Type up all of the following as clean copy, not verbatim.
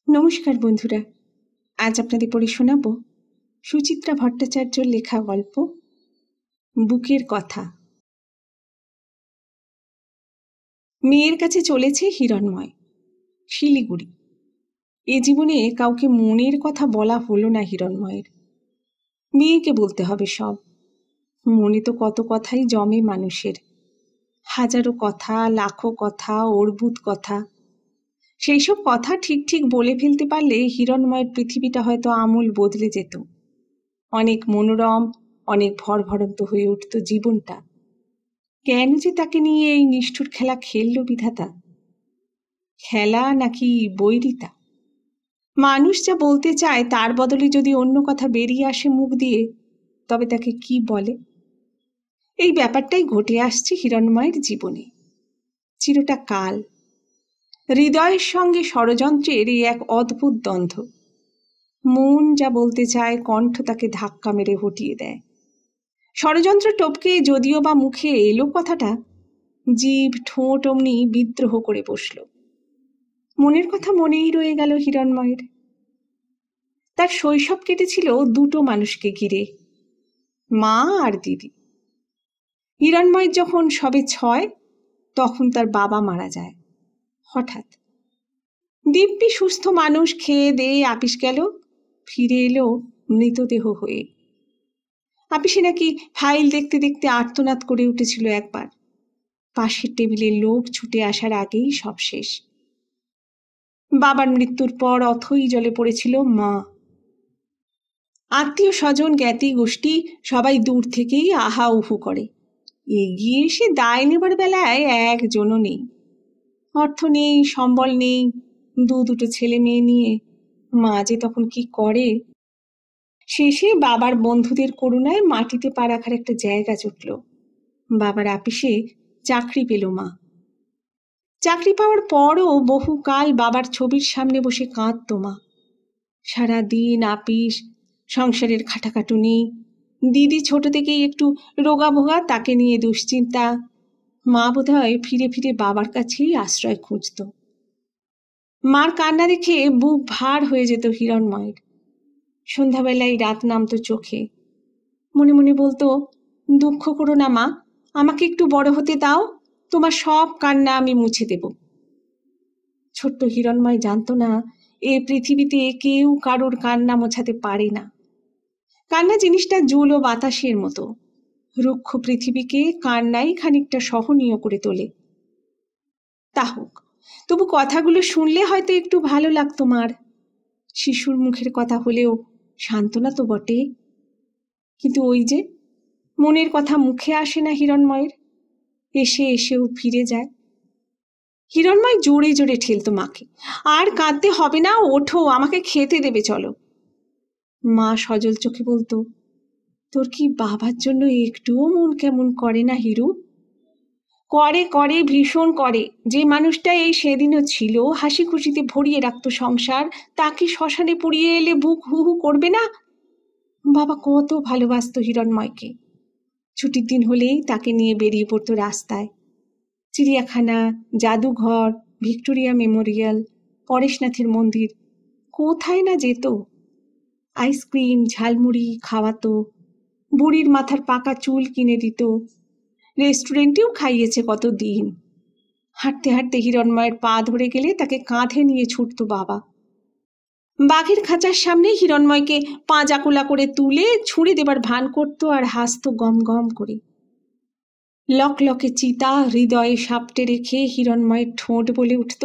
নমস্কার বন্ধুরা, আজ আপনাদের পড়ে শোনাব সুচিত্রা ভট্টাচার্যর লেখা গল্প বুকের কথা। মেয়ের কাছে চলেছে হিরণময়, শিলিগুড়ি। এ জীবনে কাউকে মনের কথা বলা হলো না হিরণময়ের। মেয়েকে বলতে হবে সব। মনে তো কত কথাই জমে মানুষের, হাজারো কথা, লাখো কথা, অর্বুদ কথা। সেই সব কথা ঠিক ঠিক বলে ফেলতে পারলে হিরণময়ের পৃথিবীটা হয়তো আমূল বদলে যেত। অনেক মনোরম, অনেক ভরভরন্ত হয়ে উঠত জীবনটা। কেন যে তাকে নিয়ে এই নিষ্ঠুর খেলা খেলল বিধাতা? খেলা নাকি বৈরিতা? মানুষ যা বলতে চায় তার বদলে যদি অন্য কথা বেরিয়ে আসে মুখ দিয়ে, তবে তাকে কি বলে? এই ব্যাপারটাই ঘটে আসছে হিরণময়ের জীবনে চিরটা কাল। হৃদয়ের সঙ্গে ষড়যন্ত্রের এই এক অদ্ভুত দ্বন্দ্ব। মন যা বলতে চায়, কণ্ঠ তাকে ধাক্কা মেরে হটিয়ে দেয়। ষড়যন্ত্র টপকে যদিও বা মুখে এলো কথাটা, জিভ ঠোঁট অমনি বিদ্রোহ করে বসল। মনের কথা মনেই রয়ে গেল হিরণময়ের। তার শৈশব কেটেছিল দুটো মানুষকে ঘিরে, মা আর দিদি। হিরণময়ের যখন সবে 6, তখন তার বাবা মারা যায় হঠাৎ। দিব্যি সুস্থ মানুষ, খেয়ে দেয়ে আপিস গেল, ফিরে এলো মৃতদেহ হয়ে। আপিসে নাকি ফাইল দেখতে দেখতে আর্তনাদ করে উঠেছিল একবার। পাশের টেবিলের লোক ছুটে আসার আগেই সব শেষ। বাবার মৃত্যুর পর অথই জলে পড়েছিল মা। আত্মীয় স্বজন, জ্ঞাতি গোষ্ঠী সবাই দূর থেকেই আহা উহু করে। এগিয়ে এসে দায় নেবার বেলায় একজনও নেই। অর্থ নেই, সম্বল নেই, দুটো ছেলে মেয়ে নিয়ে মা যে তখন কি করে। শেষে বাবার বন্ধুদের করুণায় মাটিতে পা রাখার একটা জায়গা জুটল। বাবার আপিসে চাকরি পেল মা। চাকরি পাওয়ার পরও বহুকাল বাবার ছবির সামনে বসে কাঁদত মা। সারা দিন আপিস, সংসারের খাটাখাটুনি, দিদি ছোট থেকেই একটু রোগাভোগা, তাকে নিয়ে দুশ্চিন্তা। মা বোধহয় ফিরে ফিরে বাবার কাছেই আশ্রয় খুঁজত। মার কান্না দেখে বুক ভার হয়ে যেত হিরণময়ের। সন্ধ্যাবেলায় রাত নামতো চোখে। মনে মনে বলতো, দুঃখ করো না মা, আমাকে একটু বড় হতে দাও, তোমার সব কান্না আমি মুছে দেব। ছোট্ট হিরণময় জানতো না, এ পৃথিবীতে কেউ কারোর কান্না মোছাতে পারে না। কান্না জিনিসটা জুল ও বাতাসের মতো, রুক্ষ পৃথিবীকে কান্নাই খানিকটা সহনীয় করে তোলে। তা হোক, তবু কথাগুলো শুনলে হয়তো একটু ভালো লাগতো মার। শিশুর মুখের কথা হলেও সান্ত্বনা তো বটে। কিন্তু ওই যে মনের কথা মুখে আসে না হিরণময়ের, এসে এসেও ফিরে যায়। হিরণময় জোরে জোরে ঠেলতো মাকে, আর কাঁদতে হবে না, ওঠো, আমাকে খেতে দেবে, চলো। মা সজল চোখে বলতো, তোর কি বাবার জন্য একটুও মন কেমন করে না হিরু? করে করে, ভীষণ করে। যে মানুষটা এই সেদিনও ছিল, হাসি খুশিতে ভরিয়ে রাখতো সংসার, তাকে শ্মশানে পুড়িয়ে এলে বুক হু হু করবে না? বাবা কত ভালোবাসতো হিরণময়কে। ছুটির দিন হলেই তাকে নিয়ে বেরিয়ে পড়তো রাস্তায়। চিড়িয়াখানা, জাদুঘর, ভিক্টোরিয়া মেমোরিয়াল, পরেশনাথের মন্দির, কোথায় না যেত। আইসক্রিম, ঝালমুড়ি খাওয়াতো, বুড়ির মাথার পাকা চুল কিনে দিত, রেস্টুরেন্টেও খাইয়েছে কতদিন। হাঁটতে হাঁটতে হিরণময়ের পা ধরে গেলে তাকে কাঁধে নিয়ে ছুটতো বাবা। বাঘের খাঁচার সামনে হিরণময়কে পাঁজাকুলা করে তুলে ছুঁড়ে দেবার ভান করতো আর হাসতো গম গম করে। লকলকে চিতা হৃদয়ে সাপটে রেখে হিরণময়ের ঠোঁট বলে উঠত,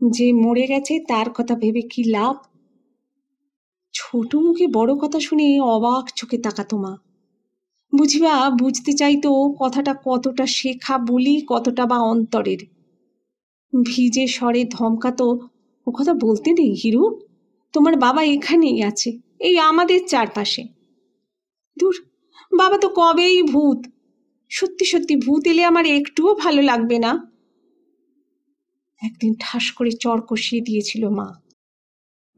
যে মরে গেছে তার কথা ভেবে কি লাভ? ছোট মুখে বড় কথা শুনে অবাক চোখে তাকাতো মা। বুঝিবা বুঝতে চাইতো কথাটা কতটা শেখা বলি, কতটা বা অন্তরের। ভিজে স্বরে ধমকাতো, ও কথা বলতে নেই হিরু, তোমার বাবা এখানেই আছে, এই আমাদের চারপাশে। দূর, বাবা তো কবেই ভূত। সত্যি সত্যি ভূত এলে আমার একটুও ভালো লাগবে না। একদিন ঠাস করে চড় কষিয়ে দিয়েছিল মা।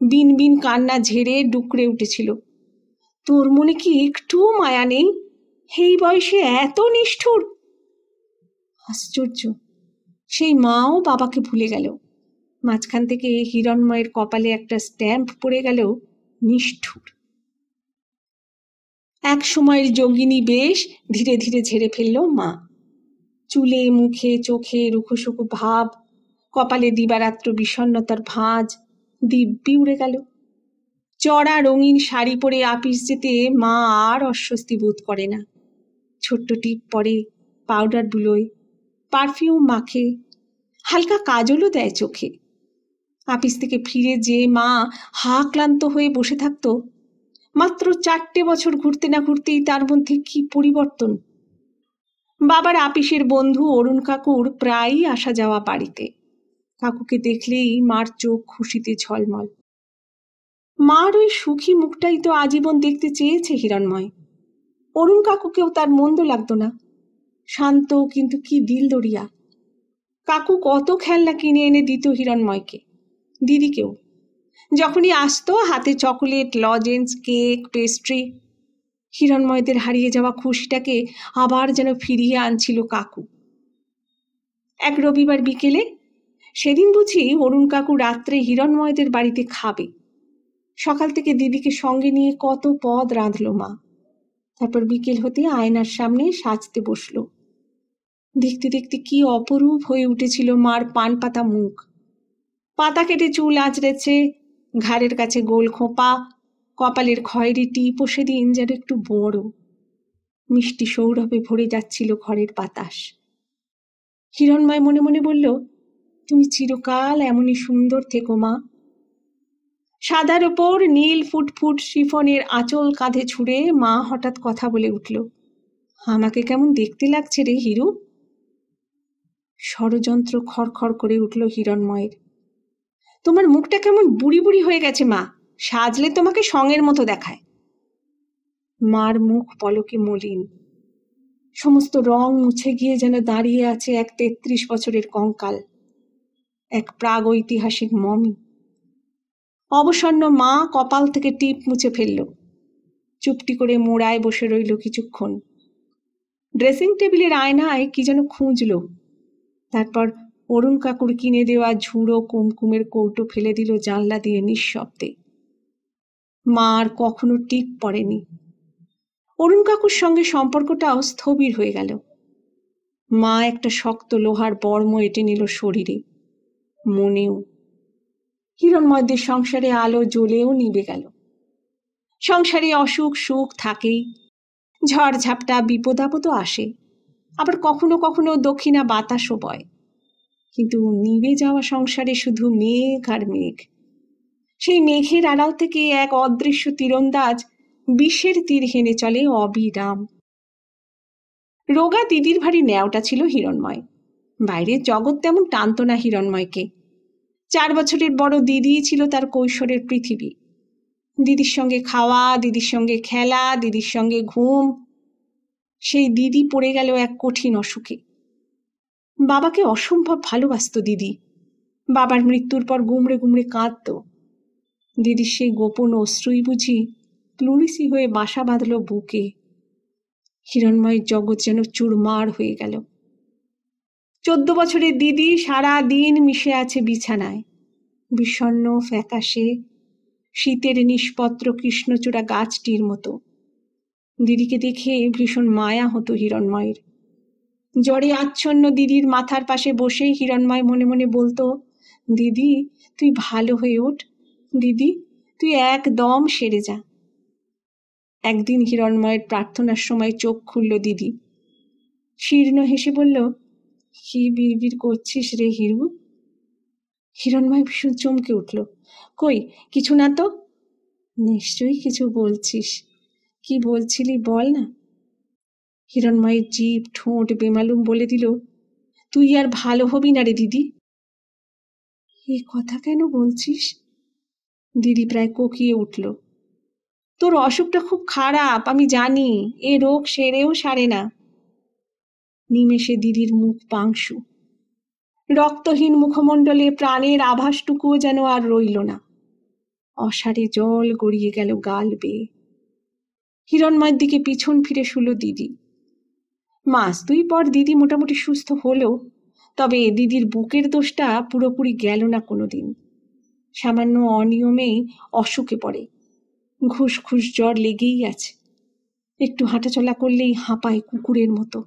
বিন বিন কান্না ঝেড়ে ডুকরে উঠেছিল। তোর মনে কি একটুও মায়া নেই? এই বয়সে এত নিষ্ঠুর! আশ্চর্য, সেই মাও বাবাকে ভুলে গেল। মাঝখান থেকে হিরণময়ের কপালে একটা স্ট্যাম্প পড়ে গেল, নিষ্ঠুর। এক সময়ের যোগিনী বেশ ধীরে ধীরে ঝেড়ে ফেলল মা। চুলে, মুখে, চোখে রুখোশুখো ভাব, কপালে দিবারাত্র বিষণ্ণতার ভাঁজ, দিব্যি উড়ে গেল। চড়া রঙিন শাড়ি পরে আপিস যেতে মা আর অস্বস্তি বোধ করে না। ছোট্ট টিপ পরে, পাউডার বুলোয়, পারফিউম মাখে, হালকা কাজলও দেয় চোখে। আপিস থেকে ফিরে যে মা হা ক্লান্ত হয়ে বসে থাকতো, মাত্র 4টে বছর ঘুরতে না ঘুরতেই তার মধ্যে কি পরিবর্তন! বাবার আপিসের বন্ধু অরুণ কাকুর প্রায়ই আসা যাওয়া বাড়িতে। কাকুকে দেখলেই মার চোখ খুশিতে ঝলমল। মার ওই সুখী মুখটাই তো আজীবন দেখতে চেয়েছে হিরণময়। অরুণ কাকুকেও তার মন্দ লাগতো না। শান্ত কিন্তু কি দিলদরিয়া। কাকু কত খেলনা কিনে এনে দিত হিরণময়কে, দিদিকেও। যখনই আসতো হাতে চকোলেট, লজেন্স, কেক, পেস্ট্রি। হিরণময়দের হারিয়ে যাওয়া খুশিটাকে আবার যেন ফিরিয়ে আনছিল কাকু। এক রবিবার বিকেলে, সেদিন বুঝি অরুণ কাকু রাত্রে হিরণময়দের বাড়িতে খাবে। সকাল থেকে দিদিকে সঙ্গে নিয়ে কত পদ রাঁধল মা। তারপর বিকেল হতে আয়নার সামনে সাজতে বসলো। দেখতে দেখতে কি অপরূপ হয়ে উঠেছিল মার পান পাতা মুখ। পাতা কেটে চুল আঁচড়েছে, ঘাড়ের কাছে গোল খোঁপা, কপালের খয়েরি টিপও সেদিন যেন একটু বড়। মিষ্টি সৌরভে ভরে যাচ্ছিল ঘরের বাতাস। হিরণময় মনে মনে বলল, তুমি চিরকাল এমনই সুন্দর থেকো মা। সাদার ওপর নীল ফুটফুট শিফনের আঁচল কাঁধে ছুঁড়ে মা হঠাৎ কথা বলে উঠল, আমাকে কেমন দেখতে লাগছে রে হিরু? ষড়যন্ত্র খড়খড় করে উঠল হিরণময়ের। তোমার মুখটা কেমন বুড়ি বুড়ি হয়ে গেছে মা, সাজলে তোমাকে সঙের মতো দেখায়। মার মুখ পলকে মলিন, সমস্ত রং মুছে গিয়ে যেন দাঁড়িয়ে আছে এক 33 বছরের কঙ্কাল, এক প্রাগৈতিহাসিক মমি। অবসন্ন মা কপাল থেকে টিপ মুছে ফেলল, চুপটি করে মোড়ায় বসে রইল কিছুক্ষণ। ড্রেসিং টেবিলের আয়নায় কি যেন খুঁজল। তারপর অরুণ কাকুর কিনে দেওয়া ঝুড়ো কুমকুমের কৌটো ফেলে দিল জানলা দিয়ে নিঃশব্দে। মা আর কখনো টিপ পড়েনি। অরুণ কাকুর সঙ্গে সম্পর্কটাও স্থবির হয়ে গেল। মা একটা শক্ত লোহার বর্ম এঁটে নিল শরীরে, মনেও। হিরণময়দের সংসারে আলো জ্বলেও নিভে গেল। সংসারে অসুখ সুখ থাকেই, ঝড় ঝাপটা বিপদ আপদও আসে, আবার কখনো কখনো দক্ষিণা বাতাসও বয়। কিন্তু নিভে যাওয়া সংসারে শুধু মেঘ আর মেঘ। সেই মেঘের আড়াল থেকে এক অদৃশ্য তীরন্দাজ বিষের তীর হেনে চলে অবিরাম। রোগা দিদির ভারী ন্যাওটা ছিল হিরণময়। বাইরের জগৎ তেমন টানত না হিরণময়কে। 4 বছরের বড় দিদিই ছিল তার কৈশোরের পৃথিবী। দিদির সঙ্গে খাওয়া, দিদির সঙ্গে খেলা, দিদির সঙ্গে ঘুম। সেই দিদি পড়ে গেল এক কঠিন অসুখে। বাবাকে অসম্ভব ভালোবাসত দিদি। বাবার মৃত্যুর পর গুমড়ে গুমড়ে কাঁদত। দিদির সেই গোপন অশ্রুই বুঝি প্লুরিসি হয়ে বাসা বাঁধল বুকে। হিরণময়ের জগৎ যেন চুরমার হয়ে গেল। 14 বছরের দিদি সারা দিন মিশে আছে বিছানায়, বিষণ্ণ ফ্যাকাশে, শীতের নিষ্পত্র কৃষ্ণচূড়া গাছটির মতো। দিদিকে দেখে ভীষণ মায়া হতো হিরণময়ের। জ্বরে আচ্ছন্ন দিদির মাথার পাশে বসে হিরণময় মনে মনে বলতো, দিদি তুই ভালো হয়ে ওঠ, দিদি তুই একদম সেরে যা। একদিন হিরণময়ের প্রার্থনার সময় চোখ খুলল দিদি। শীর্ণ হেসে বলল, কি বিড়বিড় করছিস রে হিরু? হিরণময় ভীষণ চমকে উঠল। কই কিছু না তো। নিশ্চয়ই কিছু বলছিস, কি বলছিলি বল না। হিরণময়ের জিভ ঠোঁট বেমালুম বলে দিল, তুই আর ভালো হবি না রে দিদি। এই কথা কেন বলছিস? দিদি প্রায় কোকিয়ে উঠল। তোর অসুখটা খুব খারাপ, আমি জানি। এ রোগ সেরেও সারে না। নিমেষে দিদির মুখ পাংশু। রক্তহীন মুখমণ্ডলে প্রাণের আভাসটুকুও যেন আর রইল না। অসারে জল গড়িয়ে গেল গাল বেয়ে। হিরণময়ের দিকে পিছন ফিরে শুলো দিদি। 2 মাস পর দিদি মোটামুটি সুস্থ হলো, তবে দিদির বুকের দোষটা পুরোপুরি গেল না কোনোদিন। সামান্য অনিয়মেই অসুখে পড়ে, ঘুষ ঘুষ জ্বর লেগেই আছে। একটু হাঁটাচলা করলেই হাঁপায় কুকুরের মতো।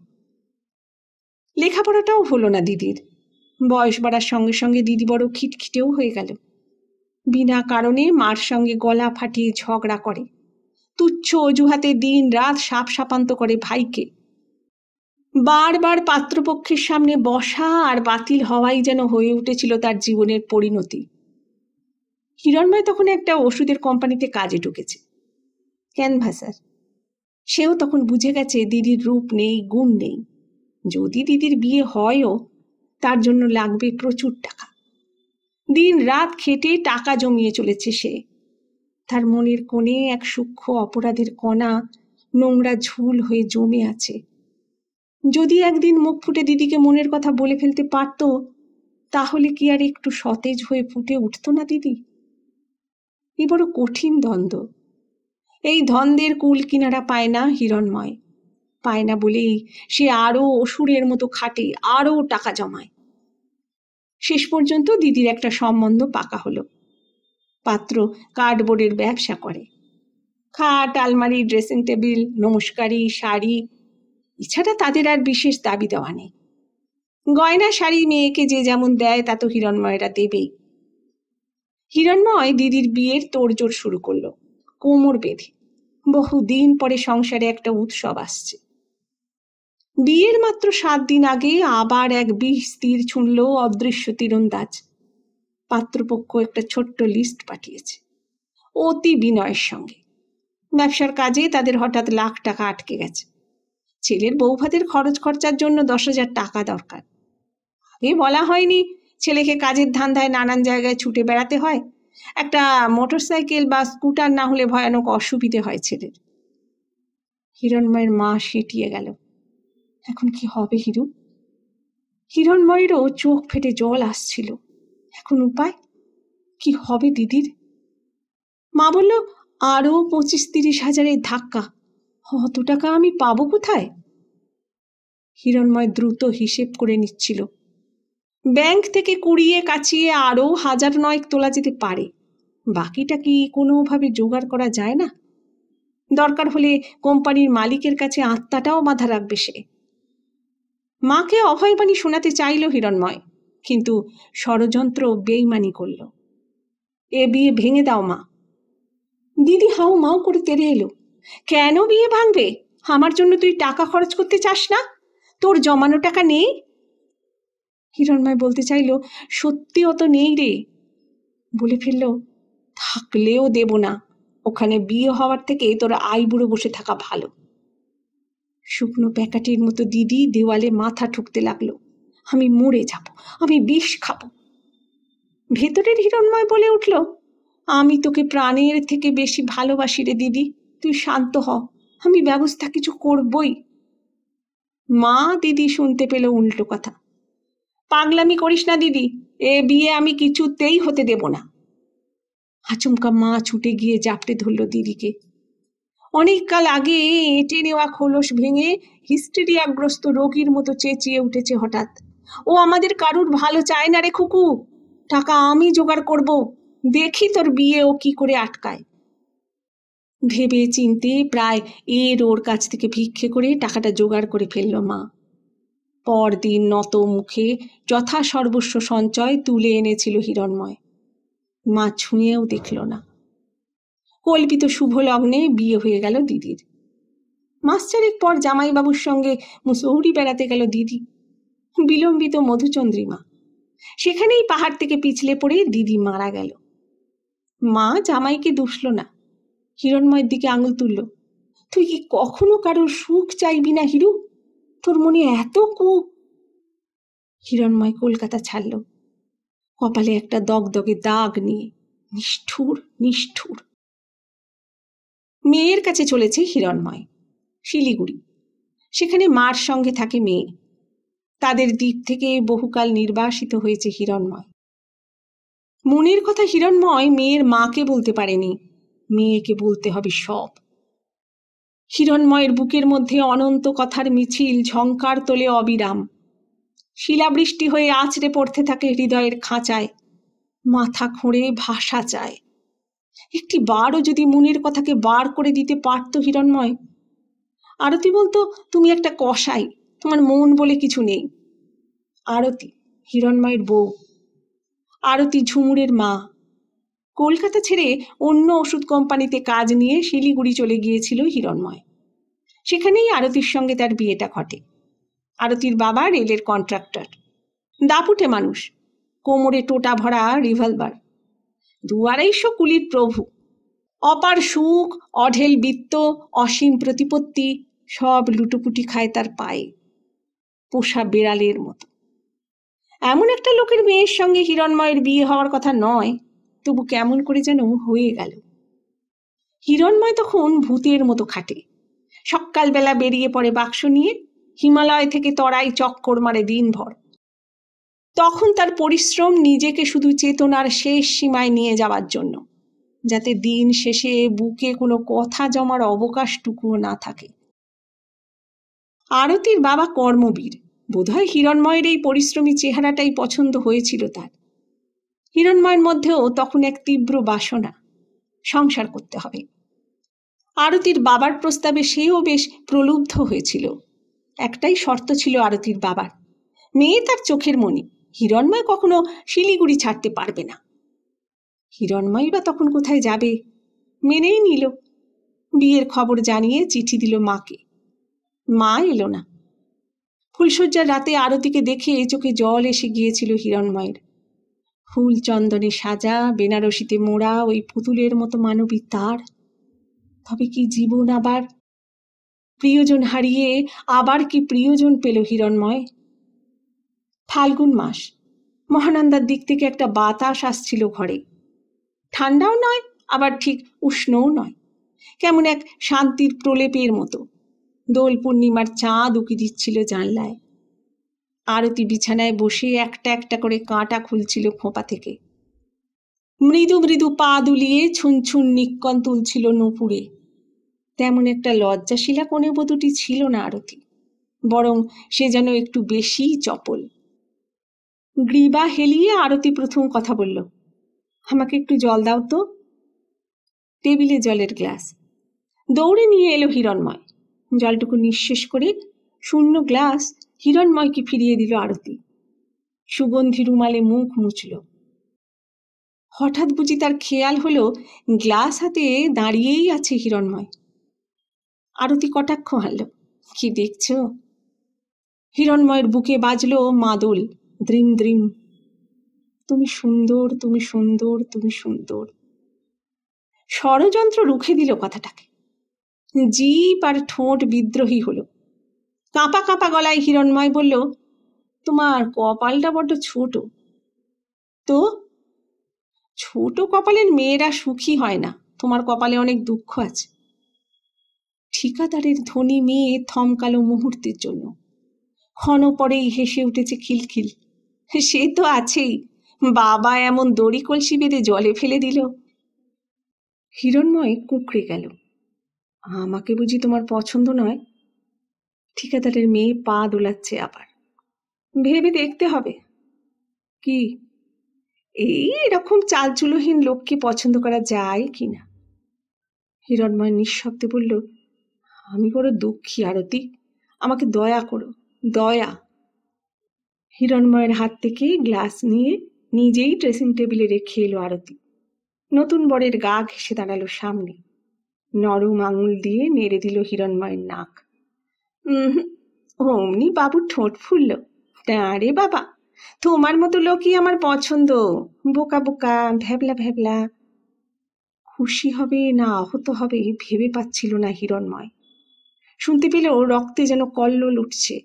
লেখাপড়াটাও হলো না দিদির। বয়স বাড়ার সঙ্গে সঙ্গে দিদি বড় খিটখিটেও হয়ে গেল। বিনা কারণে মার সঙ্গে গলা ফাটিয়ে ঝগড়া করে, তুচ্ছ অজুহাতে দিন রাত সাপ সাপান্ত করে ভাইকে। বারবার পাত্রপক্ষের সামনে বসা আর বাতিল হওয়াই যেন হয়ে উঠেছিল তার জীবনের পরিণতি। হিরণময় তখন একটা ওষুধের কোম্পানিতে কাজে ঢুকেছে, ক্যানভাসার। সেও তখন বুঝে গেছে দিদির রূপ নেই, গুণ নেই। যদি দিদির বিয়ে হয়ও, তার জন্য লাগবে প্রচুর টাকা। দিন রাত খেটে টাকা জমিয়ে চলেছে সে। তার মনের কোণে এক সূক্ষ্ম অপরাধের কণা নোংরা ঝুল হয়ে জমে আছে। যদি একদিন মুখ ফুটে দিদিকে মনের কথা বলে ফেলতে পারত, তাহলে কি আর একটু সতেজ হয়ে ফুটে উঠত না দিদি? এ বড় কঠিন দ্বন্দ্ব। এই দ্বন্দ্বের কুল কিনারা পায় না হিরণময়। পায় না বলেই সে আরো অসুরের মতো খাটে, আরো টাকা জমায়। শেষ পর্যন্ত দিদির একটা সম্বন্ধ পাকা হলো। পাত্র কার্ডবোর্ডের ব্যবসা করে। খাট, আলমারি, ড্রেসিং টেবিল, নমস্কারি, শাড়ি, এছাড়া তাদের আর বিশেষ দাবি দেওয়া নেই। গয়না শাড়ি মেয়েকে যে যেমন দেয় তা তো হিরণময়েরা দেবেই। হিরণময় দিদির বিয়ের তোড়জোড় শুরু করলো, কোমর বেঁধে। বহুদিন পরে সংসারে একটা উৎসব আসছে। বিয়ের মাত্র 7 দিন আগে আবার এক বিষ তীর ছুঁড়ল অদৃশ্য তীরন্দাজ। পাত্রপক্ষ একটা ছোট্ট লিস্ট পাঠিয়েছে, অতি বিনয়ের সঙ্গে। ব্যবসার কাজে তাদের হঠাৎ লাখ টাকা আটকে গেছে। ছেলের বৌভাতের খরচ খরচার জন্য 10,000 টাকা দরকার। আগে বলা হয়নি ছেলেকে কাজের ধান্দায় নানান জায়গায় ছুটে বেড়াতে হয়। একটা মোটরসাইকেল বা স্কুটার না হলে ভয়ানক অসুবিধে হয় ছেলের। হিরণময়ের মা সেটিয়ে গেল। এখন কি হবে হিরু? হিরণময়েরও চোখ ফেটে জল আসছিল। এখন উপায় কি হবে দিদির? মা বলল, আরো 25-30 হাজারের ধাক্কা। অত টাকা আমি পাবো কোথায়? হিরণময় দ্রুত হিসেব করে নিচ্ছিল। ব্যাংক থেকে কুড়িয়ে কাচিয়ে আরো 1000 তোলা যেতে পারে। বাকিটা কি কোনোভাবে জোগাড় করা যায় না? দরকার হলে কোম্পানির মালিকের কাছে আত্মাটাও বাঁধা রাখবে সে। মাকে অভয়বাণী শোনাতে চাইল হিরণময়, কিন্তু ষড়যন্ত্র বেইমানি করল। এ বিয়ে ভেঙে দাও মা। দিদি হাউ মাউ করে তেড়ে এলো। কেন বিয়ে ভাঙবে? আমার জন্য তুই টাকা খরচ করতে চাস না? তোর জমানো টাকা নেই? হিরণময় বলতে চাইল, সত্যি অত নেই রে। বলে ফেলল, থাকলেও দেব না। ওখানে বিয়ে হওয়ার থেকে তোর আইবুড়ো বসে থাকা ভালো। শুকনো প্যাকাটির মতো দিদি দেওয়ালে মাথা ঠুকতে লাগলো। আমি মরে যাব, আমি বিষ খাবো। ভেতরের হিরণময় বলে উঠল, আমি তোকে প্রাণের থেকে বেশি ভালোবাসি রে দিদি, তুই শান্ত হ, আমি ব্যবস্থা কিছু করবই। মা দিদি শুনতে পেল উল্টো কথা। পাগলামি করিস না দিদি, এ বিয়ে আমি কিছুতেই হতে দেব না। আচমকা মা ছুটে গিয়ে জাপটে ধরল দিদিকে। অনেক কাল আগে এঁটে নেওয়া খোলস ভেঙে হিস্টেরিয়াগ্রস্ত রোগীর মতো চেঁচিয়ে উঠেছে হঠাৎ, ও আমাদের কারুর ভালো চায় না রে খুকু, টাকা আমি জোগাড় করব, দেখি তোর বিয়ে ও কি করে আটকায়। ভেবে চিনতে প্রায় ওর কাছ থেকে ভিক্ষে করে টাকাটা জোগাড় করে ফেলল মা। পরদিন নত মুখে যথা সর্বস্ব সঞ্চয় তুলে এনেছিল হিরণময়। মা ছুঁয়েও দেখল না। কল্পিত শুভ লগ্নে বিয়ে হয়ে গেল দিদির। মাস চারেক পর জামাইবাবুর সঙ্গে মুসৌরি বেড়াতে গেল দিদি। বিলম্বিত মধুচন্দ্রিমা। সেখানেই পাহাড় থেকে পিছলে পড়ে দিদি মারা গেল। মা জামাইকে দুষল না, হিরণময়ের দিকে আঙুল তুলল। তুই কি কখনো কারোর সুখ চাইবি না হিরু? তোর মনে এত কূপ। হিরণময় কলকাতা ছাড়ল, কপালে একটা দগদগে দাগ নিয়ে। নিষ্ঠুর, নিষ্ঠুর। মেয়ের কাছে চলেছে হিরণময়, শিলিগুড়ি। সেখানে মার সঙ্গে থাকে মেয়ে। তাদের দ্বীপ থেকে বহুকাল নির্বাসিত হয়েছে হিরণময়। মনের কথা হিরণময় মেয়ের মাকে বলতে পারেনি, মেয়েকে বলতে হবে সব। হিরণময়ের বুকের মধ্যে অনন্ত কথার মিছিল ঝংকার তোলে অবিরাম। শিলাবৃষ্টি হয়ে আছড়ে পড়তে থাকে হৃদয়ের খাঁচায়, মাথা খুঁড়ে ভাষা চায়। একটি বারও যদি মনের কথাকে বার করে দিতে পারত হিরণময়। আরতি বলতো, তুমি একটা কসাই, তোমার মন বলে কিছু নেই। আরতি হিরণময়ের বউ, আরতি ঝুমুরের মা। কলকাতা ছেড়ে অন্য ওষুধ কোম্পানিতে কাজ নিয়ে শিলিগুড়ি চলে গিয়েছিল হিরণময়। সেখানেই আরতির সঙ্গে তার বিয়েটা ঘটে। আরতির বাবা রেলের কন্ট্রাক্টর, দাপুটে মানুষ, কোমরে টোটা ভরা রিভলভার, 200-250 কুলির প্রভু। অপার সুখ, অঢেল বিত্ত, অসীম প্রতিপত্তি সব লুটোপুটি খায় তার পায়ে, পোষা বেড়ালের মতো। এমন একটা লোকের মেয়ের সঙ্গে হিরণময়ের বিয়ে হওয়ার কথা নয়, তবু কেমন করে যেন হয়ে গেল। হিরণময় তখন ভূতের মতো খাটে। সকালবেলা বেরিয়ে পড়ে বাক্স নিয়ে, হিমালয় থেকে তরাই চক্কর মারে দিনভর। তখন তার পরিশ্রম নিজেকে শুধু চেতনার শেষ সীমায় নিয়ে যাওয়ার জন্য, যাতে দিন শেষে বুকে কোনো কথা জমার অবকাশটুকুও না থাকে। আরতির বাবা কর্মবীর, বোধহয় হিরণময়ের এই পরিশ্রমী চেহারাটাই পছন্দ হয়েছিল তার। হিরণময়ের মধ্যেও তখন এক তীব্র বাসনা, সংসার করতে হবে। আরতির বাবার প্রস্তাবে সেও বেশ প্রলুব্ধ হয়েছিল। একটাই শর্ত ছিল আরতির বাবার, মেয়ে তার চোখের মণি, হিরণময় কখনো শিলিগুড়ি ছাড়তে পারবে না। হিরণময় বা তখন কোথায় যাবে? মেনেই নিল। বিয়ের খবর জানিয়ে চিঠি দিল মাকে। মা এলো না। ফুলশয্যার রাতে আরতিকে দেখে চোখে জল এসে গিয়েছিল হিরণময়ের। ফুল চন্দনে সাজা, বেনারসিতে মোড়া ওই পুতুলের মতো মানবী তার। তবে কি জীবন আবার? প্রিয়জন হারিয়ে আবার কি প্রিয়জন পেল হিরণময়? ফাল্গুন মাস, মহানন্দার দিক থেকে একটা বাতাস আসছিল ঘরে। ঠান্ডাও নয়, আবার ঠিক উষ্ণও নয়, কেমন এক শান্তির প্রলেপের মতো। দোল পূর্ণিমার চাঁদ উকি দিচ্ছিল জানলায়। আরতি বিছানায় বসে একটা একটা করে কাঁটা খুলছিল খোঁপা থেকে। মৃদু মৃদু পা দুলিয়ে ছুন ছুন নিক্কণ তুলছিল নূপুরে। তেমন একটা লজ্জাশীলা কনেবধূটি ছিল না আরতি, বরং সে যেন একটু বেশি চপল। গ্রীবা হেলিয়ে আরতি প্রথম কথা বলল, আমাকে একটু জল দাও তো। টেবিলে জলের গ্লাস। দৌড়ে নিয়ে এলো হিরণময়। জলটুকু নিঃশেষ করে শূন্য গ্লাস হিরণময়কে ফিরিয়ে দিল আরতি। সুগন্ধি রুমালে মুখ মুছল। হঠাৎ বুঝি তার খেয়াল হলো গ্লাস হাতে দাঁড়িয়েই আছে হিরণময়। আরতি কটাক্ষ হারল, কি দেখছ? হিরণময়ের বুকে বাজল মাদল, দ্রিম দ্রিম। তুমি সুন্দর, তুমি সুন্দর, তুমি সুন্দর। ষড়যন্ত্র রুখে দিল কথাটাকে। জিভ আর ঠোঁট বিদ্রোহী হলো। কাঁপা কাঁপা গলায় হিরণময় বলল, তোমার কপালটা বড্ড ছোট। তো ছোট কপালের মেয়েরা সুখী হয় না, তোমার কপালে অনেক দুঃখ আছে। ঠিকাদারের ধনী মেয়ে থমকালো মুহূর্তের জন্য, ক্ষণ পরেই হেসে উঠেছে খিলখিল। সে তো আছেই, বাবা এমন দড়ি কলসি বেঁধে জলে ফেলে দিল। হিরণময় কুঁকড়ে গেল। আমাকে বুঝি তোমার পছন্দ নয়? ঠিকাদারের মেয়ে পা দোলাচ্ছে আবার। ভেবে দেখতে হবে। কি? এই এরকম চালচুলোহীন লোককে পছন্দ করা যায় কিনা? হিরণময় নিঃশব্দে বলল, আমি বড় দুঃখী আরতি, আমাকে দয়া করো, দয়া। হিরণময়ের হাত থেকে গ্লাস নিয়ে নিজেই ড্রেসিং টেবিলে রেখে এলো আরতি। নতুন বরের গা ঘেঁষে দাঁড়ালো সামনে। নরম আঙুল দিয়ে নেড়ে দিল হিরণময়ের নাক। অমনি বাবুর ঠোঁট ফুলল। রে বাবা, তোমার মতো লোকই আমার পছন্দ, বোকা বোকা, ভ্যাবলা ভ্যাবলা। খুশি হবে না আহত হবে ভেবে পাচ্ছিল না হিরণময়। শুনতে পেল রক্তে যেন কল্লোল উঠছে।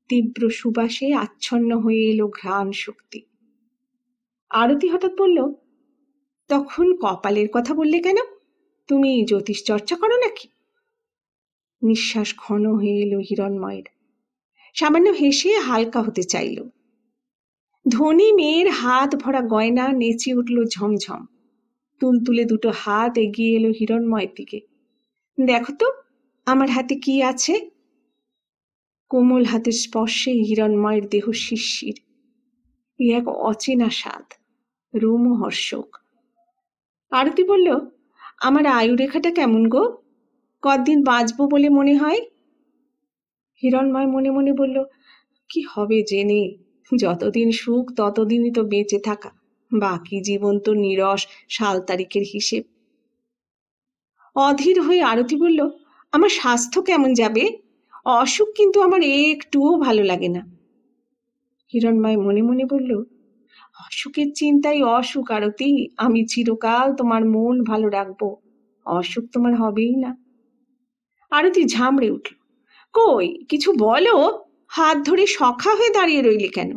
তীব্র সুবাসে আচ্ছন্ন হয়ে এলো ঘ্রাণ শক্তি। আরতি হঠাৎ বলল, তখন কপালের কথা বললে কেন? তুমি জ্যোতিষ চর্চা করো নাকি? নিঃশ্বাস ঘন হয়ে এলো হিরণময়ের। সামান্য হেসে হালকা হতে চাইল। ধনী মেয়ের হাত ভরা গয়না নেচে উঠল ঝমঝম। তুলতুলে দুটো হাত এগিয়ে এলো হিরণময়ের দিকে। দেখো তো আমার হাতে কি আছে। কোমল হাতের স্পর্শে হিরণময়ের দেহ শিরশির। এ এক অচেনা স্বাদ, রোমহর্ষক। আরতি বলল, আমার আয়ুরেখাটা কেমন গো? কদিন বাঁচবো বলে মনে হয়? হিরণময় মনে মনে বলল, কি হবে জেনে? যতদিন সুখ ততদিনই তো বেঁচে থাকা, বাকি জীবন তো নিরস সাল তারিখের হিসেব। অধীর হয়ে আরতি বলল, আমার স্বাস্থ্য কেমন যাবে? অসুখ কিন্তু আমার একটুও ভালো লাগে না। হিরণময় মনে মনে বলল, অসুখের চিন্তাই অসুখ আরতি। আমি চিরকাল তোমার মন ভালো রাখবো, অসুখ তোমার হবেই না। আরতি ঝামড়ে উঠল, কই কিছু বলো, হাত ধরে সখা হয়ে দাঁড়িয়ে রইলে কেন?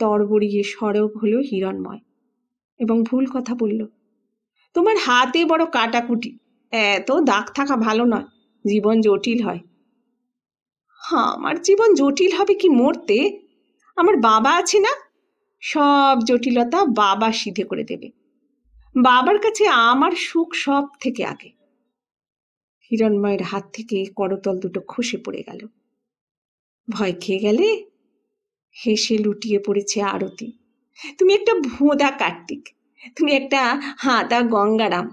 তরবরিয়ে সরব হলো হিরণময় এবং ভুল কথা বলল, তোমার হাতে বড় কাটাকুটি, এত দাগ থাকা ভালো নয়, জীবন জটিল হয়। আমার জীবন জটিল হবে কি মরতে? আমার বাবা আছে না, সব জটিলতা বাবা সিধে করে দেবে। বাবার কাছে আমার সুখ সব থেকে আগে। হিরণময়ের হাত থেকে করতল দুটো খসে পড়ে গেল। ভয় খেয়ে গেলে? হেসে লুটিয়ে পড়েছে আরতি। তুমি একটা ভোঁদা কার্তিক, তুমি একটা হাঁদা গঙ্গারাম।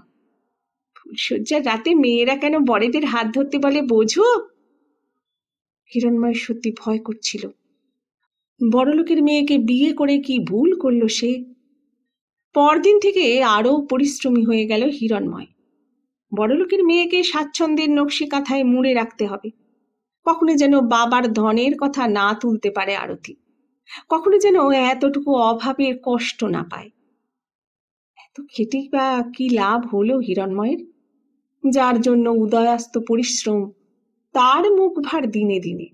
ফুলশয্যার রাতে মেয়েরা কেন বড়দের হাত ধরতে বলে বোঝো? হিরণময় সত্যি ভয় করছিল। বড়লোকের মেয়েকে বিয়ে করে কি ভুল করলো সে? পরদিন থেকে আরও পরিশ্রমী হয়ে গেল হিরণময়। বড়লোকের মেয়েকে স্বাচ্ছন্দ্যের নকশি কাঁথায় মুড়ে রাখতে হবে। কখনো যেন বাবার ধনের কথা না তুলতে পারে আরতি, কখনো যেন এতটুকু অভাবের কষ্ট না পায়। এত খেটেই বা কি লাভ হলো হিরণময়ের? যার জন্য উদয়াস্ত পরিশ্রম, তার মুখ ভার দিনে দিনে।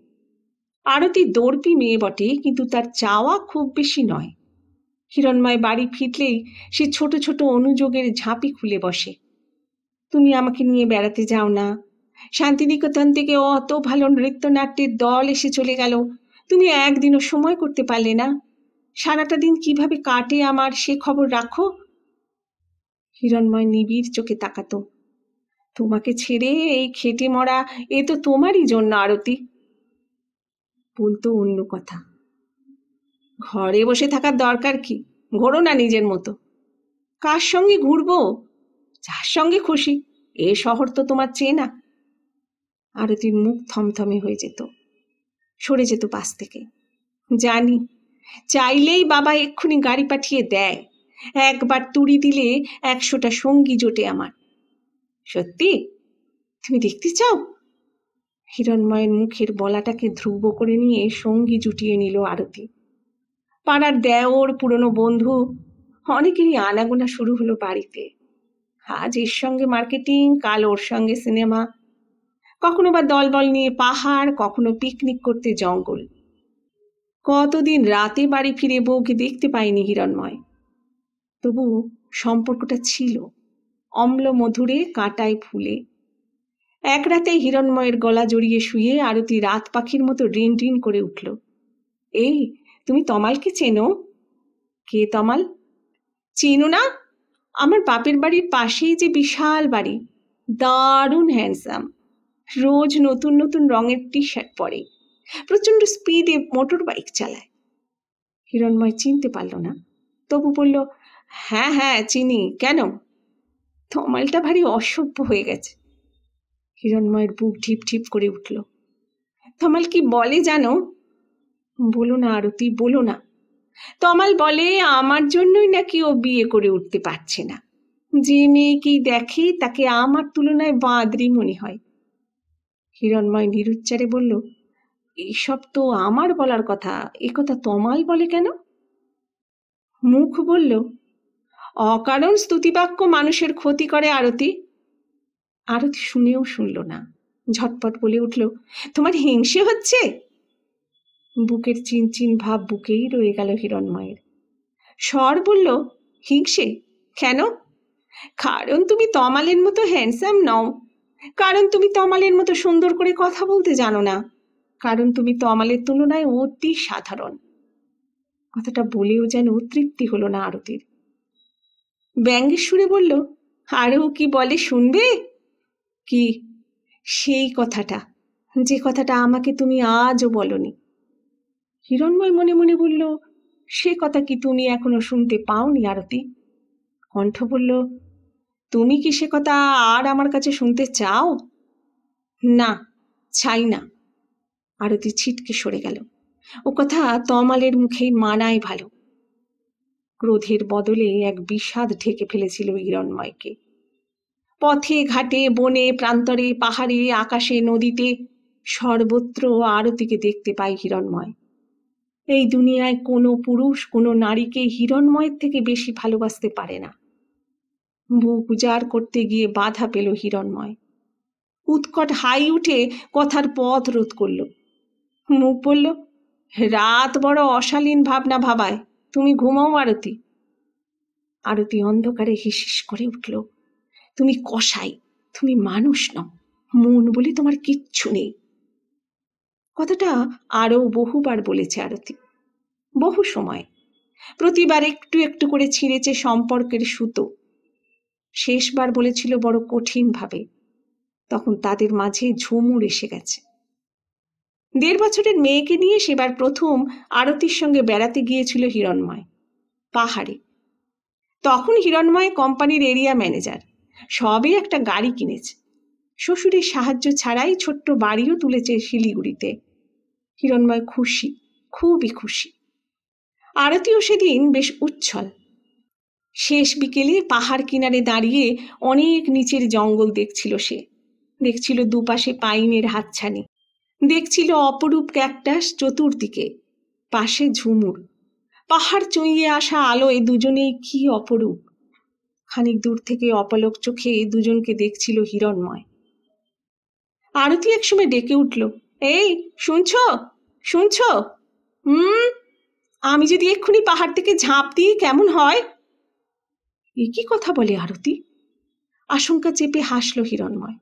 আরতি দর্পি মেয়ে বটে, কিন্তু তার চাওয়া খুব বেশি নয়। হিরণময় বাড়ি ফিরলেই সে ছোট ছোট অনুযোগের ঝাঁপি খুলে বসে। তুমি আমাকে নিয়ে বেড়াতে যাও না, শান্তিনিকেতন থেকে অত ভালো নৃত্যনাট্যের দল এসে চলে গেল, তুমি একদিনও সময় করতে পারলে না। সারাটা দিন কিভাবে কাটে আমার সে খবর রাখো। হিরণময় নিবিড় চোখে তাকাতো। তোমাকে ছেড়ে এই খেটে মরা, এ তো তোমারই জন্য আরতি। বলতো অন্য কথা, ঘরে বসে থাকার দরকার কি, ঘোরো না নিজের মতো। কার সঙ্গে ঘুরবো? যার সঙ্গে খুশি, এ শহর তো তোমার চেনা। আরতির মুখ থমথমে হয়ে যেত, সরে যেত পাশ থেকে। জানি, চাইলেই বাবা এক্ষুনি গাড়ি পাঠিয়ে দেয়, একবার তুড়ি দিলে 100টা সঙ্গী জোটে আমার। সত্যি? তুমি দেখতে চাও? হিরণময়ের মুখের বলাটাকে ধ্রুব করে নিয়ে সঙ্গী জুটিয়ে নিল আরতি। পাড়ার দেওর, পুরনো বন্ধু, অনেকেরই আনাগোনা শুরু হলো বাড়িতে। আজ এর সঙ্গে মার্কেটিং, কাল ওর সঙ্গে সিনেমা, কখনো বা দলবল নিয়ে পাহাড়, কখনো পিকনিক করতে জঙ্গল। কতদিন রাতে বাড়ি ফিরে বউকে দেখতে পায়নি হিরণময়। তবু সম্পর্কটা ছিল অম্ল মধুরে, কাঁটায় ফুলে। এক রাতে হিরণময়ের গলা জড়িয়ে শুয়ে আরতি রাত পাখির মতো রিন রিন করে উঠল, এই তুমি তমালকে চেনো? কে তমাল? চেনো না? আমার বাপের বাড়ির পাশেই যে বিশাল বাড়ি, দারুণ হ্যান্ডসাম, রোজ নতুন নতুন রঙের টি শার্ট পরে, প্রচন্ড স্পিডে মোটর বাইক চালায়। হিরণময় চিনতে পারল না, তবু বলল, হ্যাঁ হ্যাঁ চিনি, কেন? তমালটা ভারী অসভ্য হয়ে গেছে। হিরণময়ের বুক ঢিপ ঢিপ করে উঠল। তমাল কি বলে জানো? বলো না আরতি, বলো না। তমাল বলে আমার জন্যই নাকি ও বিয়ে করে উঠতে পারছে না। যে মেয়েকেই দেখে তাকে আমার তুলনায় বাঁদরি মনে হয়। হিরণময় নিরুচ্চারে বলল, এইসব তো আমার বলার কথা, এ কথা তমাল বলে কেন? মুখ বলল, অকারণ স্তুতিবাক্য মানুষের ক্ষতি করে আরতি। আরতি শুনেও শুনল না, ঝটপট বলে উঠল, তোমার হিংসে হচ্ছে? বুকের চিনচিন ভাব বুকেই রয়ে গেল হিরণময়ের। স্বর বলল, হিংসে কেন? কারণ তুমি তমালের মতো হ্যান্ডসাম নও, কারণ তুমি তমালের মতো সুন্দর করে কথা বলতে জানো না, কারণ তুমি তমালের তুলনায় অতি সাধারণ। কথাটা বলেও যেন তৃপ্তি হলো না আরতির। ব্যঙ্গের সুরে বলল, আরও কি বলে শুনবে? কি? সেই কথাটা, যে কথাটা আমাকে তুমি আজও বলনি। হিরণময় মনে মনে বলল, সে কথা কি তুমি এখনো শুনতে পাওনি আরতি? কণ্ঠ বলল, তুমি কি সে কথা আর আমার কাছে শুনতে চাও? না, চাই না। আরতি ছিটকে সরে গেল। ও কথা তমালের মুখেই মানায় ভালো। ক্রোধের বদলে এক বিষাদ ঢেকে ফেলেছিল হিরণময়কে। পথে ঘাটে বনে প্রান্তরে পাহাড়ে আকাশে নদীতে সর্বত্র আরতিকে দেখতে পায় হিরণময়। এই দুনিয়ায় কোনো পুরুষ কোনো নারীকে হিরণময়ের থেকে বেশি ভালোবাসতে পারে না। বুক উজাড় করতে গিয়ে বাধা পেল হিরণময়। উৎকট হাই উঠে কথার পথ রোধ করল। মুখ বলল, রাত বড় অশালীন ভাবনা ভাবায়, তুমি ঘুমাও আরতি। আরতি অন্ধকারে হিসিস করে উঠল, তুমি কসাই, তুমি মানুষ নও, মন বলে তোমার কিচ্ছু নেই। কথাটা আরও বহুবার বলেছে আরতি, বহু সময়। প্রতিবার একটু একটু করে ছিঁড়েছে সম্পর্কের সুতো। শেষবার বলেছিল বড় কঠিন ভাবে। তখন তাদের মাঝে ঝুমুর এসে গেছে। 1.5 বছরের মেয়েকে নিয়ে সেবার প্রথম আরতির সঙ্গে বেড়াতে গিয়েছিল হিরণময়, পাহাড়ে। তখন হিরণময় কোম্পানির এরিয়া ম্যানেজার, সবে একটা গাড়ি কিনেছে। শ্বশুরের সাহায্য ছাড়াই ছোট্ট বাড়িও তুলেছে শিলিগুড়িতে। হিরণময় খুশি, খুবই খুশি। আরতিও সেদিন বেশ উচ্ছল। শেষ বিকেলে পাহাড় কিনারে দাঁড়িয়ে অনেক নিচের জঙ্গল দেখছিল সে। দেখছিল দুপাশে পাইনের হাতছানি, দেখছিল অপরূপ ক্যাকটাস চতুর্দিকে, পাশে ঝুমুর। পাহাড় চুঁইয়ে আসা আলোয় দুজনেই কি অপরূপ। খানিক দূর থেকে অপলক চোখে দুজনকে দেখছিল হিরণময়। আরতি একসময় ডেকে উঠল, এই শুনছ, শুনছ? আমি যদি এক্ষুনি পাহাড় থেকে ঝাঁপ দিই কেমন হয়? এ কি কথা বলে আরতি? আশঙ্কা চেপে হাসল হিরণময়।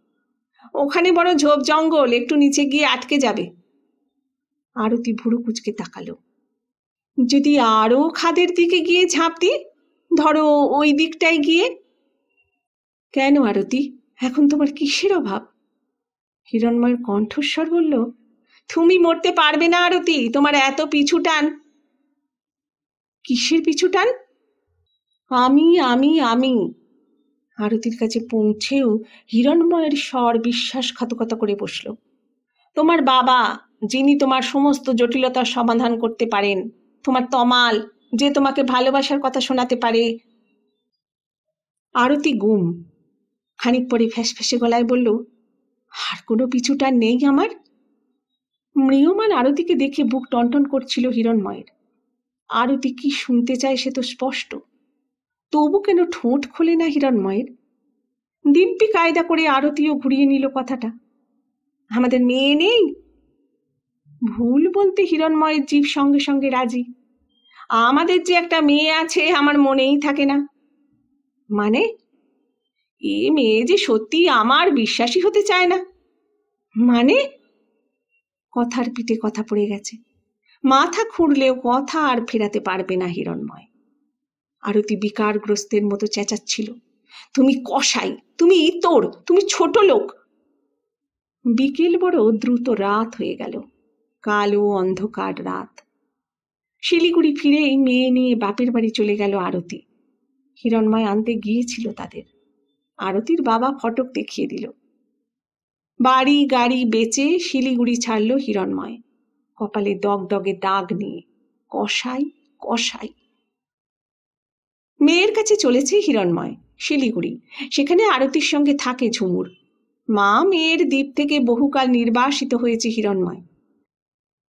ওখানে বড় ঝোপ জঙ্গল, একটু নিচে গিয়ে আটকে যাবে। আরতি ভুরু কুঁচকে তাকালো। যদি আরো খাদের দিকে গিয়ে ঝাঁপ দিই, ধরো ওই দিকটায় গিয়ে? কেন আরতি, এখন তোমার কিসের অভাব? হিরণময়ের কণ্ঠস্বর বলল, তুমি মরতে পারবে না আরতি, তোমার এত পিছু টান। কিসের পিছু টান? আমি আমি আমি আরতির কাছে পৌঁছেও হিরণময়ের স্বর বিশ্বাসঘাতকতা করে বসল। তোমার বাবা, যিনি তোমার সমস্ত জটিলতার সমাধান করতে পারেন, তোমার তমাল, যে তোমাকে ভালোবাসার কথা শোনাতে পারে। আরতি গুম। খানিক পরে ফ্যাসফ্যাসে গলায় বলল, আর কোনো পিছুটা নেই আমার? ম্রিয়মান আরতিকে দেখে বুক টনটন করছিল হিরণময়ের। আরতি কি শুনতে চায় সে তো স্পষ্ট। তবু কেন ঠোঁট খোলে না হিরণময়ের? দিব্যি কায়দা করে আরতিও ঘুরিয়ে নিল কথাটা। আমাদের মেয়ে নেই? ভুল বলতে হিরণময়ের জিভ সঙ্গে সঙ্গে রাজি। আমাদের যে একটা মেয়ে আছে আমার মনেই থাকে না। মানে? এ মেয়ে যে সত্যি আমার, বিশ্বাসই হতে চায় না। মানে? কথার পিঠে কথা পড়ে গেছে। মাথা খুঁড়লেও কথা আর ফেরাতে পারবে না হিরণময়। আরতি বিকারগ্রস্তের মতো চেঁচাচ্ছিল, তুমি কসাই, তুমি ইতর, তুমি ছোট লোক। বিকেল বড় দ্রুত রাত হয়ে গেল, কালো অন্ধকার রাত। শিলিগুড়ি ফিরেই মেয়ে নিয়ে বাপের বাড়ি চলে গেল আরতি। হিরণময় আনতে গিয়েছিল তাদের। আরতির বাবা ফটক দেখিয়ে দিল। বাড়ি গাড়ি বেচে শিলিগুড়ি ছাড়ল হিরণময়, কপালে দগদগে দাগ নিয়ে। কসাই, কসাই। মেয়ের কাছে চলেছে হিরণময়, শিলিগুড়ি। সেখানে আরতির সঙ্গে থাকে ঝুমুর। মা মেয়ের দ্বীপ থেকে বহুকাল নির্বাসিত হয়েছে হিরণময়।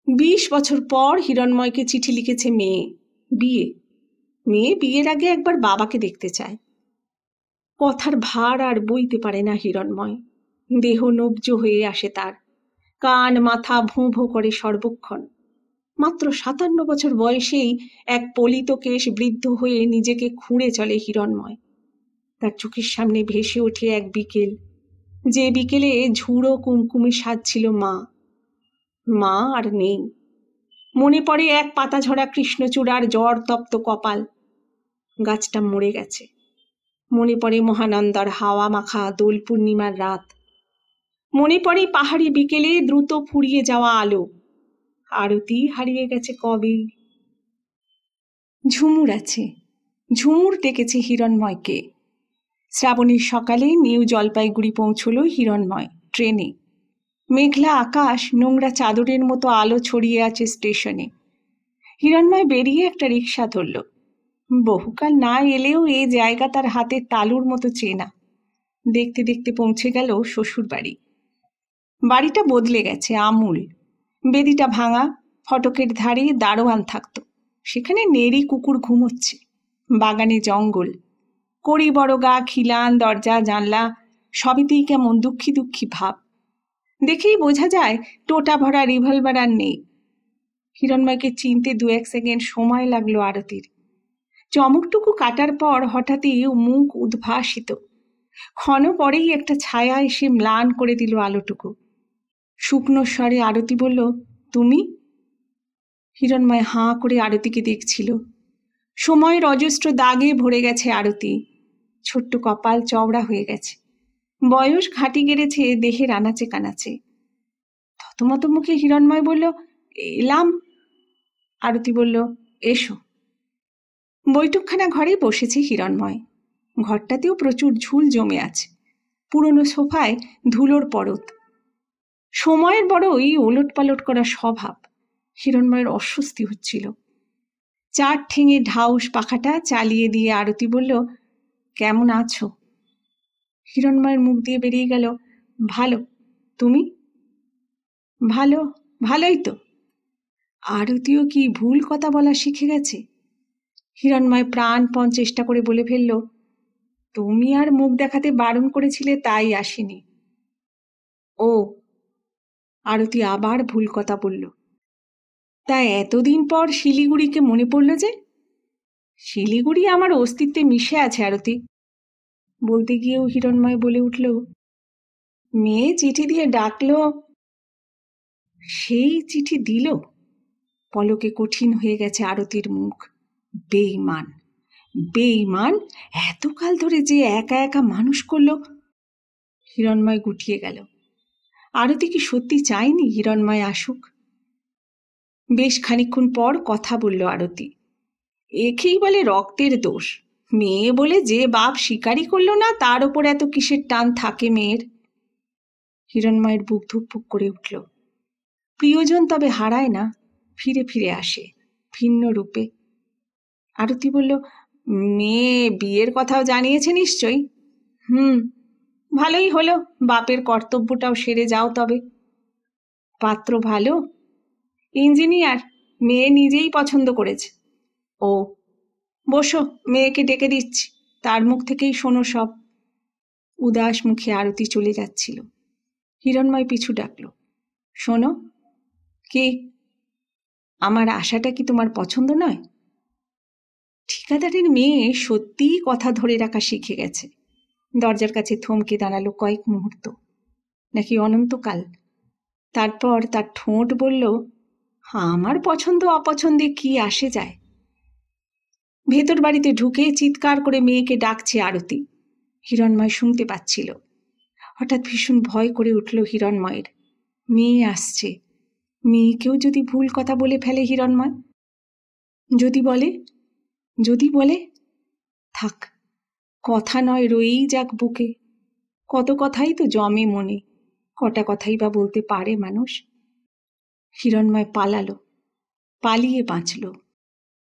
20 বছর পর হিরণময়কে চিঠি লিখেছে মেয়ে। বিয়ে। মেয়ে বিয়ের আগে একবার বাবাকে দেখতে চায়। কথার ভার আর বইতে পারে না হিরণময়। দেহ নব্জ হয়ে আসে তার। কান মাথা ভোঁ ভোঁ করে সর্বক্ষণ। মাত্র 57 বছর বয়সেই এক পলিত কেশ বৃদ্ধ হয়ে নিজেকে খুঁড়ে চলে হিরণময়। তার চোখের সামনে ভেসে ওঠে এক বিকেল, যে বিকেলে ঝুড়ো কুমকুমে সাজছিল মা। মা আর নেই। মনে পড়ে এক পাতা ঝরা কৃষ্ণচূড়ার জ্বর তপ্ত কপাল। গাছটা মরে গেছে। মনে পড়ে মহানন্দার হাওয়া মাখা দোল পূর্ণিমার রাত। মনে পড়ে পাহাড়ি বিকেলে দ্রুত ফুরিয়ে যাওয়া আলো। আরতি হারিয়ে গেছে কবেই। ঝুমুর আছে, ঝুমুর ডেকেছে হিরণময়কে। শ্রাবণীর সকালে নিউ জলপাইগুড়ি পৌঁছল হিরণময় ট্রেনে। মেঘলা আকাশ, নোংরা চাদরের মতো আলো ছড়িয়ে আছে স্টেশনে। হিরণময় বেরিয়ে একটা রিক্সা ধরল। বহুকাল না এলেও এ জায়গা তার হাতের তালুর মতো চেনা। দেখতে দেখতে পৌঁছে গেল শ্বশুর বাড়ি। বাড়িটা বদলে গেছে আমূল। বেদিটা ভাঙা, ফটকের ধারে দারোয়ান থাকত, সেখানে নেড়ি কুকুর ঘুমোচ্ছে। বাগানে জঙ্গল, কড়ি বড় গা, খিলান, দরজা জানলা সবেতেই কেমন দুঃখী দুঃখী ভাব। দেখেই বোঝা যায় টোটা ভরা রিভলভার আর নেই। হিরণময়কে চিনতে 2-1 সেকেন্ড সময় লাগলো আরতির। চমকটুকু কাটার পর হঠাৎই মুখ উদ্ভাসিত। ক্ষণ পরেই একটা ছায়া এসে ম্লান করে দিল আলোটুকু। শুকনো স্বরে আরতি বলল, তুমি? হিরণময় হাঁ করে আরতিকে দেখছিল। সময়ের অজস্র দাগে ভরে গেছে আরতি। ছোট্ট কপাল চওড়া হয়ে গেছে, বয়স ঘাঁটি গেড়েছে দেহের আনাচে কানাচে। থতমত মুখে হিরণময় বলল, এলাম। আরতি বলল, এসো। বৈঠকখানা ঘরে বসেছে হিরণময়। ঘরটাতেও প্রচুর ঝুল জমে আছে। পুরনো সোফায় ধুলোর পরত। সময়ের বড়ই ওলট পালট করা স্বভাব। হিরণময়ের অস্বস্তি হচ্ছিল। 4 ঠেঙে ঢাউস পাখাটা চালিয়ে দিয়ে আরতি বলল, কেমন আছো? হিরণময়ের মুখ দিয়ে বেরিয়ে গেল, ভালো। তুমি? ভালো, ভালোই তো। আরতিও কি ভুল কথা বলা শিখে গেছে? হিরণময় প্রাণপণ চেষ্টা করে বলে ফেলল, তুমি আর মুখ দেখাতে বারণ করেছিলে তাই আসেনি। ও। আরতি আবার ভুল কথা বলল। তা এতদিন পর শিলিগুড়িকে মনে পড়ল যে? শিলিগুড়ি আমার অস্তিত্বে মিশে আছে আরতি। বলতে গিয়েও হিরণময় বলে উঠল, মেয়ে চিঠি দিয়ে ডাকলো। সেই চিঠি দিল? পলকে কঠিন হয়ে গেছে আরতির মুখ। বেঈমান, বেঈমান! এতকাল ধরে যে একা একা মানুষ করল। হিরণময় গুটিয়ে গেল। আরতি কি সত্যি চায়নি হিরণময় আসুক? বেশ খানিকক্ষণ পর কথা বলল আরতি। একেই বলে রক্তের দোষ। মেয়ে বলে যে বাপ স্বীকারই করল না, তার ওপর এত কিসের টান থাকে মেয়ের? হিরণময়ের বুক ধুকপুক করে উঠল। প্রিয়জন তবে হারায় না, ফিরে ফিরে আসে ভিন্ন রূপে। আরতি বলল, মেয়ে বিয়ের কথাও জানিয়েছে নিশ্চয়ই? ভালোই হলো, বাপের কর্তব্যটাও সেরে যাও তবে। পাত্র ভালো? ইঞ্জিনিয়ার, মেয়ে নিজেই পছন্দ করেছে। ও, বসো, মেয়েকে ডেকে দিচ্ছি, তার মুখ থেকেই শোনো সব। উদাস মুখে আরতি চলে যাচ্ছিল। হিরণময় পিছু ডাকল, শোনো। কি? আমার আশাটা কি তোমার পছন্দ নয়? ঠিকাদারের মেয়ে সত্যিই কথা ধরে রাখা শিখে গেছে। দরজার কাছে থমকে দাঁড়ালো কয়েক মুহূর্ত, নাকি অনন্তকাল। তারপর তার ঠোঁট বলল, আমার পছন্দ অপছন্দে কি আসে যায়? ভেতর বাড়িতে ঢুকে চিৎকার করে মেয়েকে ডাকছে আরতি। হিরণময় শুনতে পাচ্ছিল। হঠাৎ ভীষণ ভয় করে উঠল হিরণময়ের। মেয়ে আসছে। মেয়েকেও যদি ভুল কথা বলে ফেলে হিরণময়? যদি বলে, যদি বলে? থাক, কথা নয়, রয়েই যাক বুকে। কত কথাই তো জমে মনে, কটা কথাই বা বলতে পারে মানুষ। হিরণময় পালালো, পালিয়ে বাঁচল।